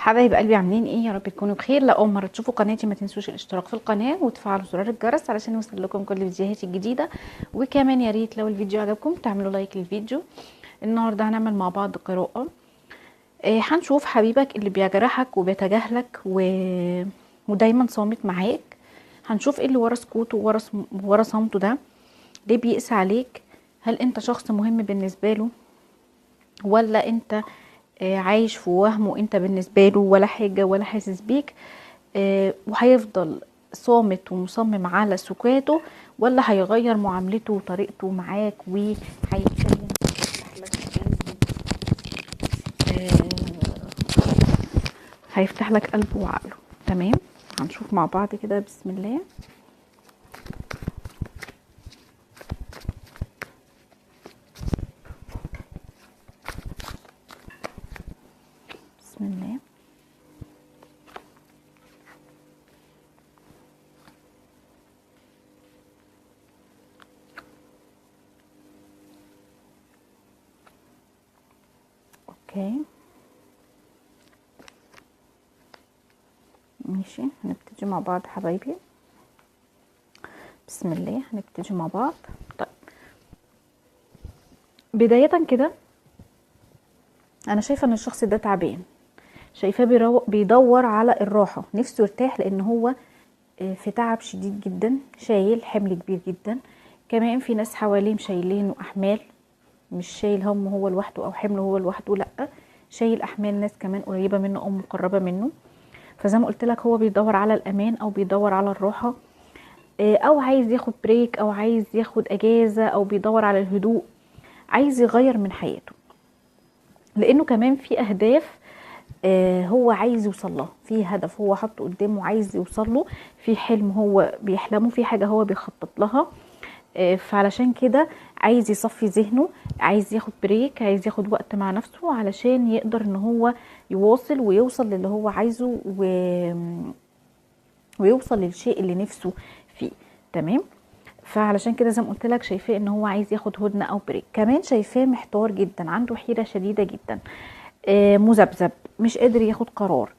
حبايب قلبي عاملين ايه؟ يا رب تكونوا بخير. لو اول مره تشوفوا قناتي ما تنسوش الاشتراك في القناه وتفعلوا زرار الجرس علشان يوصل لكم كل فيديوهاتي الجديده. وكمان يا ريت لو الفيديو عجبكم تعملوا لايك للفيديو. النهارده هنعمل مع بعض قراءه. هنشوف حبيبك اللي بيجرحك وبيتجاهلك ودايما صامت معاك. هنشوف ايه اللي ورا سكوته ورا صمته ده، ليه بيقسى عليك؟ هل انت شخص مهم بالنسبه له، ولا انت عايش في وهمه انت بالنسبه له ولا حاجه ولا حاسس بيك؟ وهيفضل صامت ومصمم على سكاته، ولا هيغير معاملته وطريقته معاك وهيتكلم هيفتح لك قلبه وعقله. تمام، هنشوف مع بعض كده. بسم الله. بسم الله. اوكي ماشي، هنبتدي مع بعض حبايبي. بسم الله، هنبتدي مع بعض. طيب، بداية كده انا شايفة ان الشخص ده تعبان، شايفاه بيدور على الراحة، نفسه يرتاح لان هو في تعب شديد جدا، شايل حمل كبير جدا. كمان في ناس حواليه شايلينه احمال، مش شايل هم هو لوحده او حمله هو لوحده، لا، شايل احمال ناس كمان قريبة منه او مقربة منه. فزي ما قلت لك هو بيدور على الامان او بيدور على الراحة، او عايز ياخد بريك او عايز ياخد اجازة او بيدور على الهدوء، عايز يغير من حياته، لانه كمان في اهداف هو عايز يوصل لها، في هدف هو حاطه قدامه عايز يوصل له، في حلم هو بيحلمه، في حاجة هو بيخطط لها. فعلشان كده عايز يصفي ذهنه، عايز ياخد بريك، عايز ياخد وقت مع نفسه علشان يقدر ان هو يواصل ويوصل للي هو عايزه ويوصل للشيء اللي نفسه فيه. تمام، فعلشان كده زي ما قلت لك شايفاه ان هو عايز ياخد هدنه او بريك. كمان شايفاه محتار جدا، عنده حيره شديده جدا، مذبذب، مش قادر ياخد قرار.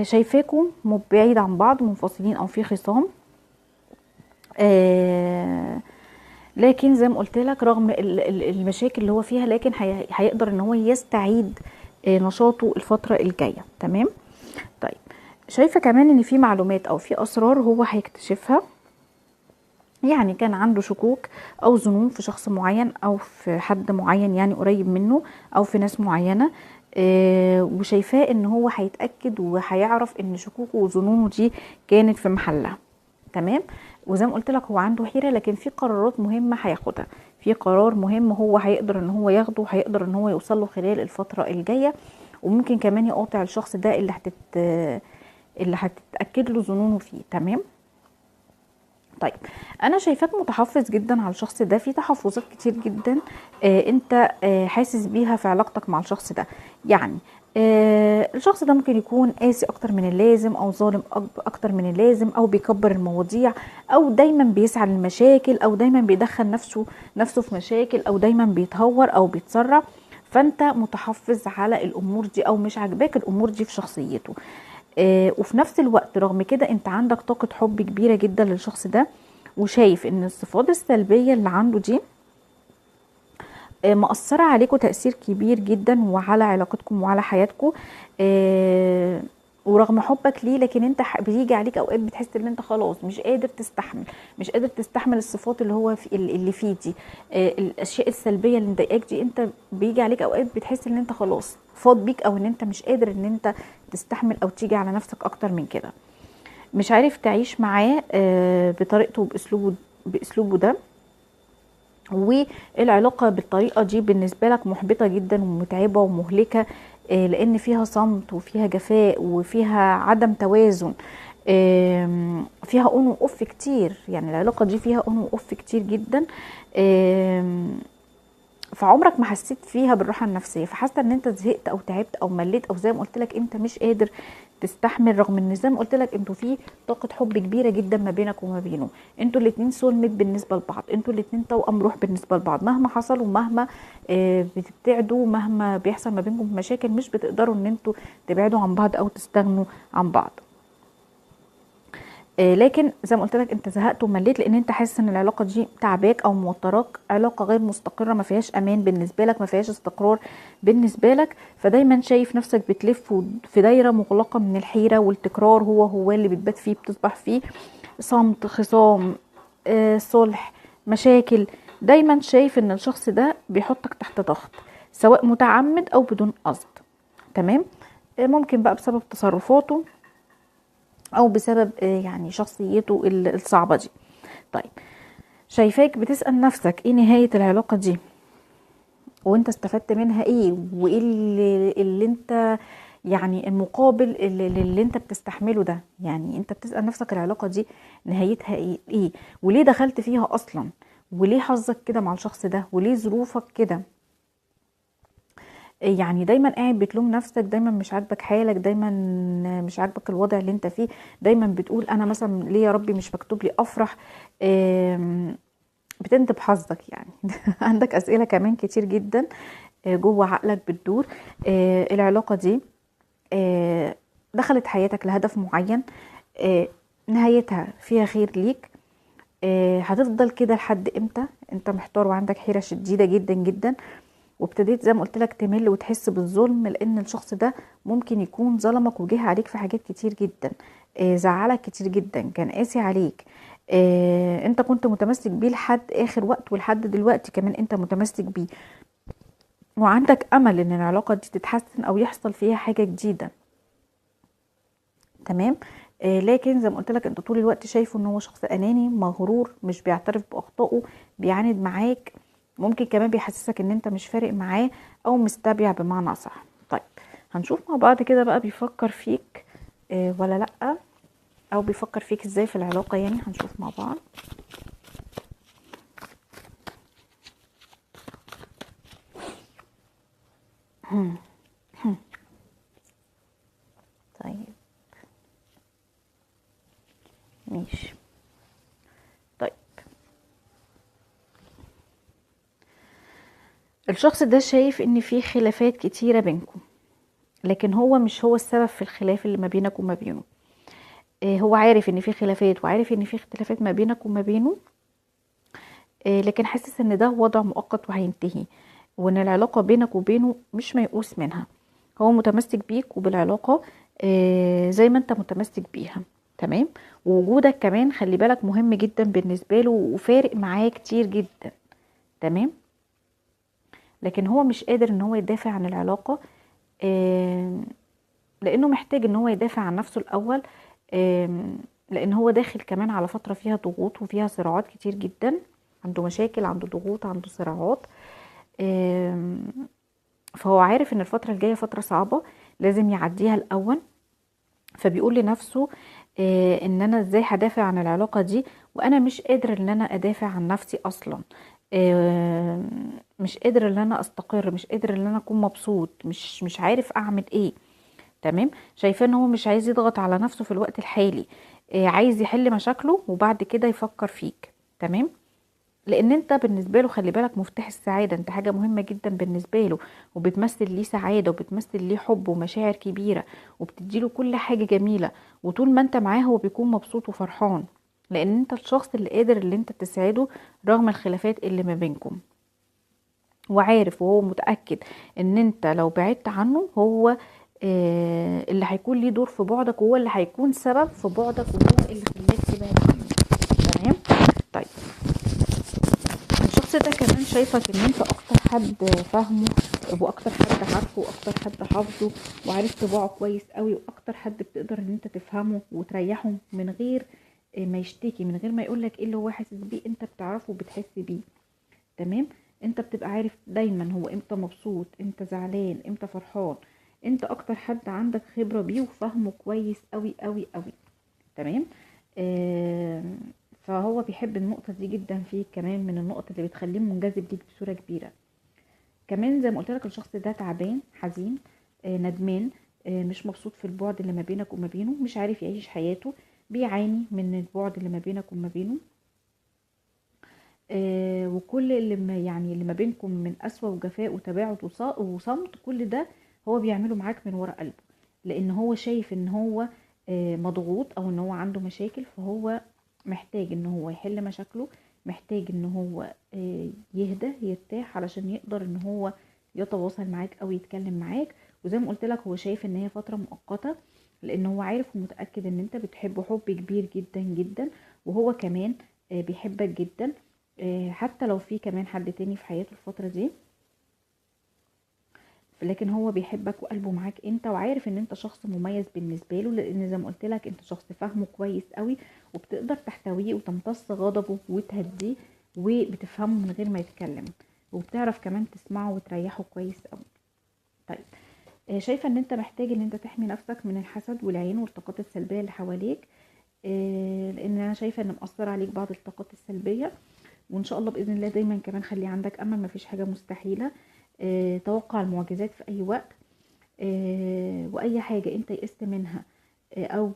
شايفاكم بعيد عن بعض، منفصلين او في خصام. لكن زي ما قلت لك رغم المشاكل اللي هو فيها، لكن هيقدر ان هو يستعيد نشاطه الفتره الجايه. تمام. طيب، شايفه كمان ان في معلومات او في اسرار هو هيكتشفها، يعني كان عنده شكوك او ظنون في شخص معين او في حد معين يعني قريب منه او في ناس معينه. وشايفاه ان هو هيتاكد وهيعرف ان شكوكه وظنونه دي كانت في محلها. تمام. وزي ما قلت لك هو عنده حيره، لكن في قرارات مهمه هياخدها، في قرار مهم هو هيقدر ان هو ياخده وهيقدر ان هو يوصل له خلال الفتره الجايه. وممكن كمان يقاطع الشخص ده اللي هتتاكد له ظنونه فيه. تمام. طيب، انا شايفاك متحفظ جدا على الشخص ده، في تحفظات كتير جدا انت حاسس بيها في علاقتك مع الشخص ده. يعني الشخص ده ممكن يكون قاسي اكتر من اللازم، او ظالم اكتر من اللازم، او بيكبر المواضيع، او دايما بيسعى للمشاكل، او دايما بيدخل نفسه في مشاكل، او دايما بيتهور او بيتسرع. فانت متحفظ على الامور دي، او مش عاجباك الامور دي في شخصيته. وفي نفس الوقت رغم كده انت عندك طاقة حب كبيرة جدا للشخص ده، وشايف ان الصفات السلبية اللي عنده دي مأثرة عليكم تأثير كبير جدا وعلى علاقتكم وعلى حياتكم. ورغم حبك ليه، لكن انت بيجي عليك اوقات بتحس ان انت خلاص مش قادر تستحمل الصفات اللي هو اللي فيه دي. الاشياء السلبيه اللي مضايقاك دي، انت بيجي عليك اوقات بتحس ان انت خلاص فاض بيك، او ان انت مش قادر ان انت تستحمل او تيجي على نفسك اكتر من كده. مش عارف تعيش معاه بطريقته وباسلوبه ده. والعلاقة بالطريقة دي بالنسبة لك محبطة جدا ومتعبة ومهلكة، لان فيها صمت وفيها جفاء وفيها عدم توازن، فيها اون واوف كتير. يعني العلاقة دي فيها اون واوف كتير جدا. فعمرك ما حسيت فيها بالراحة النفسية، فحاسة ان انت زهقت او تعبت او مليت، او زي ما قلت لك انت مش قادر تستحمل، رغم ان زي ما قلت لك انتوا في طاقه حب كبيره جدا ما بينك وما بينه. انتوا الاتنين سول ميت بالنسبه لبعض، انتوا الاتنين توأم روح بالنسبه لبعض. مهما حصل ومهما بتبتعدوا، مهما بيحصل ما بينكم مشاكل، مش بتقدروا ان انتوا تبعدوا عن بعض او تستغنوا عن بعض. لكن زي ما قلت لك انت زهقت ومليت، لان انت حاسس ان العلاقه دي تعباك او موتراك، علاقه غير مستقره، ما فيهاش امان بالنسبه لك، ما فيهاش استقرار بالنسبه لك. فدايما شايف نفسك بتلف في دايره مغلقه من الحيره والتكرار، هو اللي بتبات فيه، بتصبح فيه صمت، خصام، صلح، مشاكل. دايما شايف ان الشخص ده بيحطك تحت ضغط، سواء متعمد او بدون قصد. تمام. ممكن بقى بسبب تصرفاته او بسبب يعني شخصيته الصعبة دي. طيب، شايفاك بتسأل نفسك ايه نهاية العلاقة دي، وانت استفدت منها ايه، وايه اللي انت يعني المقابل اللي انت بتستحمله ده. يعني انت بتسأل نفسك العلاقة دي نهايتها ايه، وليه دخلت فيها اصلا، وليه حظك كده مع الشخص ده، وليه ظروفك كده. يعني دايما قاعد بتلوم نفسك، دايما مش عاجبك حالك، دايما مش عاجبك الوضع اللي انت فيه، دايما بتقول انا مثلا ليه يا ربي مش مكتوب لي افرح. بتندب حظك يعني. عندك اسئله كمان كتير جدا جوه عقلك بتدور. العلاقه دي دخلت حياتك لهدف معين، نهايتها فيها خير ليك. هتفضل كده لحد امتى؟ انت محتار وعندك حيره شديده جدا جدا، وابتديت زي ما قلت لك تمل وتحس بالظلم، لان الشخص ده ممكن يكون ظلمك وجه عليك في حاجات كتير جدا، زعلك كتير جدا، كان قاسي عليك. انت كنت متمسك بيه لحد اخر وقت، ولحد دلوقتي كمان انت متمسك بيه، وعندك امل ان العلاقة دي تتحسن او يحصل فيها حاجة جديدة. تمام. لكن زي ما قلت لك انت طول الوقت شايفه ان هو شخص اناني مغرور، مش بيعترف باخطائه، بيعاند معاك، ممكن كمان بيحسسك ان انت مش فارق معاه او مستبيع بمعنى اصح. طيب، هنشوف مع بعض كده بقى بيفكر فيك ولا لا، او بيفكر فيك ازاي في العلاقة. يعني هنشوف مع بعض. طيب ماشي. طيب، الشخص ده شايف ان في خلافات كتيرة بينكم، لكن هو مش هو السبب في الخلاف اللي ما بينك وما بينه. هو عارف ان في خلافات، وعارف ان في اختلافات ما بينك وما بينه، لكن حاسس ان ده وضع مؤقت وهينتهي، وان العلاقة بينك وبينه مش ميؤوس منها. هو متمسك بيك وبالعلاقة زي ما انت متمسك بيها. تمام. ووجودك كمان خلي بالك مهم جدا بالنسبة له، وفارق معاه كتير جدا. تمام. لكن هو مش قادر ان هو يدافع عن العلاقة، لانه محتاج ان هو يدافع عن نفسه الاول، لان هو داخل كمان على فترة فيها ضغوط وفيها صراعات كتير جدا، عنده مشاكل، عنده ضغوط، عنده صراعات. فهو عارف ان الفترة الجاية فترة صعبة لازم يعديها الاول. فبيقول لنفسه ان انا ازاي هدافع عن العلاقة دي وانا مش قادر ان انا ادافع عن نفسي اصلا، مش قادر ان انا استقر، مش قادر ان انا اكون مبسوط، مش عارف اعمل ايه. تمام. شايفاه ان هو مش عايز يضغط على نفسه في الوقت الحالي، عايز يحل مشاكله وبعد كده يفكر فيك. تمام. لان انت بالنسبه له خلي بالك مفتاح السعاده، انت حاجه مهمه جدا بالنسبه له، وبتمثل ليه سعاده، وبتمثل ليه حب ومشاعر كبيره، وبتديله كل حاجه جميله. وطول ما انت معاه هو بيكون مبسوط وفرحان، لان انت الشخص اللي قادر اللي انت تسعده رغم الخلافات اللي ما بينكم. وعارف وهو متأكد ان انت لو بعدت عنه هو اللي هيكون ليه دور في بعدك، وهو اللي هيكون سبب في بعدك، وهو اللي خلاك تبعد عنه. تمام. طيب، الشخص ده كمان شايفك ان انت اكتر حد فاهمه، واكتر حد عارفه، واكتر حد حافظه، وعارف طباعه كويس قوي، واكتر حد بتقدر ان انت تفهمه وتريحه من غير ما يشتكي، من غير ما يقولك ايه اللي هو حاسس بيه، انت بتعرفه وبتحس بيه. تمام. انت بتبقى عارف دايما هو امتى مبسوط، امتى زعلان، امتى فرحان. انت اكتر حد عندك خبرة بيه وفاهمه كويس قوي قوي قوي. تمام. آه فهو بيحب النقطة دي جدا فيك، كمان من النقط اللي بتخليه منجذب ليك بصورة كبيرة. كمان زي ما قلت لك الشخص ده تعبان، حزين، ندمان، مش مبسوط في البعد اللي ما بينك وما بينه، مش عارف يعيش حياته، بيعاني من البعد اللي ما بينك وما بينه. وكل اللي ما يعني اللي ما بينكم من قسوة وجفاء وتباعد وصمت، كل ده هو بيعمله معاك من ورا قلبه، لان هو شايف ان هو مضغوط او ان هو عنده مشاكل، فهو محتاج ان هو يحل مشاكله، محتاج ان هو يهدى يرتاح علشان يقدر ان هو يتواصل معاك او يتكلم معاك. وزي ما قلت لك هو شايف ان هي فترة مؤقتة، لان هو عارف ومتأكد ان انت بتحبه حب كبير جدا جدا، وهو كمان بيحبك جدا. حتى لو في كمان حد تاني في حياته الفترة دي، لكن هو بيحبك وقلبه معاك انت، وعارف ان انت شخص مميز بالنسبة له، لان زي ما قلت لك انت شخص فاهمه كويس قوي، وبتقدر تحتويه وتمتص غضبه وتهديه، وبتفهمه من غير ما يتكلم، وبتعرف كمان تسمعه وتريحه كويس قوي. طيب شايفة ان انت محتاج ان انت تحمي نفسك من الحسد والعين والطاقات السلبية اللي حواليك، لان انا شايفة ان مأثر عليك بعض الطاقات السلبية. وان شاء الله باذن الله دايما كمان خلي عندك امل، مفيش حاجه مستحيله. توقع المعجزات في اي وقت. واي حاجه انت يئست منها او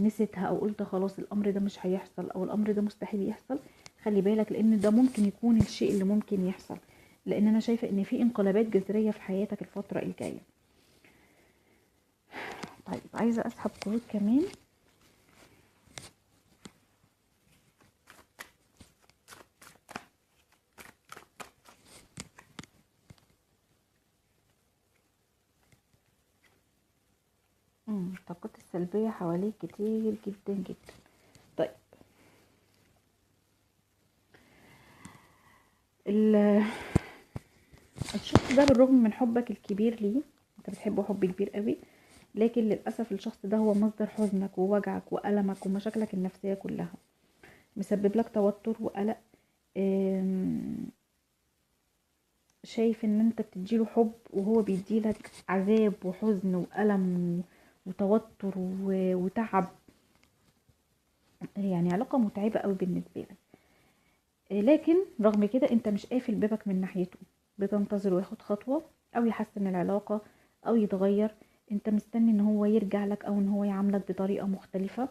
نسيتها او قلت خلاص الامر ده مش هيحصل او الامر ده مستحيل يحصل، خلي بالك، لان ده ممكن يكون الشيء اللي ممكن يحصل، لان انا شايفه ان في انقلابات جذريه في حياتك الفتره الجايه. طيب عايزه اسحب كروت كمان. الطاقات السلبيه حواليك كتير جدا جدا. طيب الشخص ده بالرغم من حبك الكبير ليه، انت بتحبه حب كبير قوي، لكن للأسف الشخص ده هو مصدر حزنك ووجعك وألمك ومشاكلك النفسية كلها، مسبب لك توتر وقلق. شايف ان انت بتديله حب وهو بيديلك عذاب وحزن وألم وتوتر وتعب، يعني علاقة متعبة قوي بالنسبة لك. لكن رغم كده انت مش قافل بابك من ناحيته، بتنتظر وياخد خطوة او يحسن العلاقة او يتغير. انت مستني ان هو يرجع لك او ان هو يعاملك بطريقة مختلفة.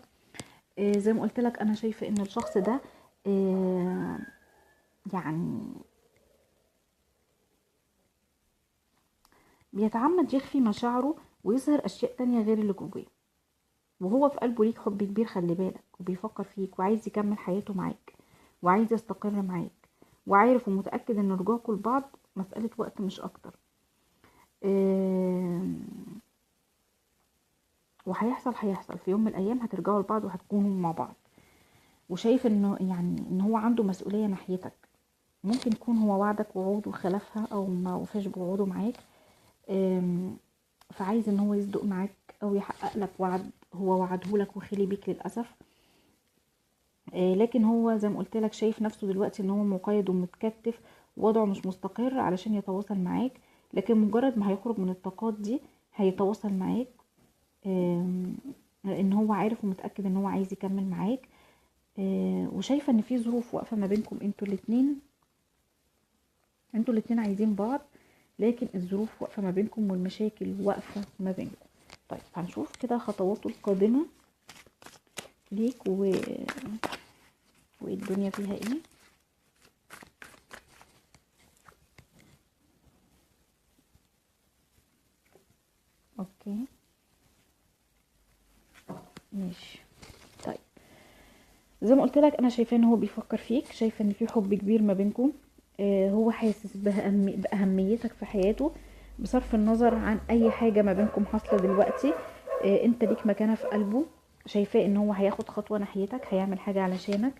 زي ما قلت لك انا شايفة ان الشخص ده يعني بيتعمد يخفي مشاعره ويظهر اشياء تانية غير اللي جواه، وهو في قلبه ليك حب كبير، خلي بالك، وبيفكر فيك وعايز يكمل حياته معاك وعايز يستقر معاك، وعارف ومتأكد ان رجوعكم لبعض مسألة وقت مش اكتر. هيحصل في يوم من الايام، هترجعوا لبعض وهتكونوا مع بعض. وشايف انه يعني ان هو عنده مسؤولية ناحيتك، ممكن يكون هو وعدك وعود وخلفها او ما وفاش بوعوده معاك، فعايز ان هو يصدق معاك او يحقق لك وعد هو وعده لك وخلي بيك للاسف. لكن هو زي ما قلت لك شايف نفسه دلوقتي ان هو مقيد ومتكتف، وضعه مش مستقر علشان يتواصل معاك، لكن مجرد ما هيخرج من الطاقات دي هيتواصل معاك، لان هو عارف ومتأكد ان هو عايز يكمل معاك. وشايفة ان في ظروف واقفة ما بينكم انتوا الاتنين عايزين بعض، لكن الظروف واقفة ما بينكم والمشاكل واقفة ما بينكم. طيب هنشوف كده خطواته القادمة ليك والدنيا فيها ايه. اوكي ماشي. طيب زي ما قلت لك انا شايفاه ان هو بيفكر فيك، شايفه ان في حب كبير ما بينكم. هو حاسس باهميتك في حياته، بصرف النظر عن اي حاجه ما بينكم حاصله دلوقتي. انت ليك مكانه في قلبه، شايفاه ان هو هياخد خطوه ناحيتك، هيعمل حاجه علشانك.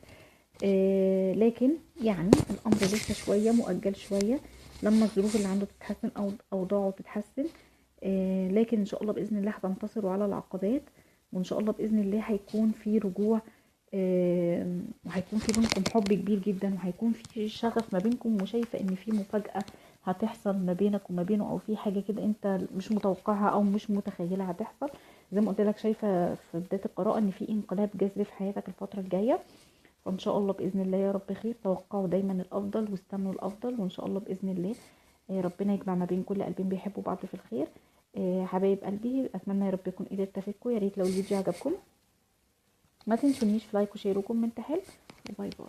لكن يعني الامر لسه شويه مؤجل شويه، لما الظروف اللي عنده تتحسن او اوضاعه تتحسن. لكن ان شاء الله باذن الله هتنتصروا على العقبات، وان شاء الله باذن الله هيكون في رجوع، وهيكون في بينكم حب كبير جدا، وهيكون في شغف ما بينكم، وشايفه ان في مفاجاه هتحصل ما بينك وما بينه، او في حاجه كده انت مش متوقعها او مش متخيلها هتحصل. زي ما قلت لك شايفه في بدايه القراءه ان في انقلاب جذري في حياتك الفتره الجايه، فان شاء الله باذن الله يا رب خير. توقعوا دايما الافضل واستنوا الافضل، وان شاء الله باذن الله ربنا يجمع ما بين كل قلبين بيحبوا بعض في الخير. حبايب قلبي، اتمنى يا رب يكون قدرت افيدكم. يا ريت لو الفيديو عجبكم ما تنسونيش في لايك وشير وكومنت حلو، وباي باي.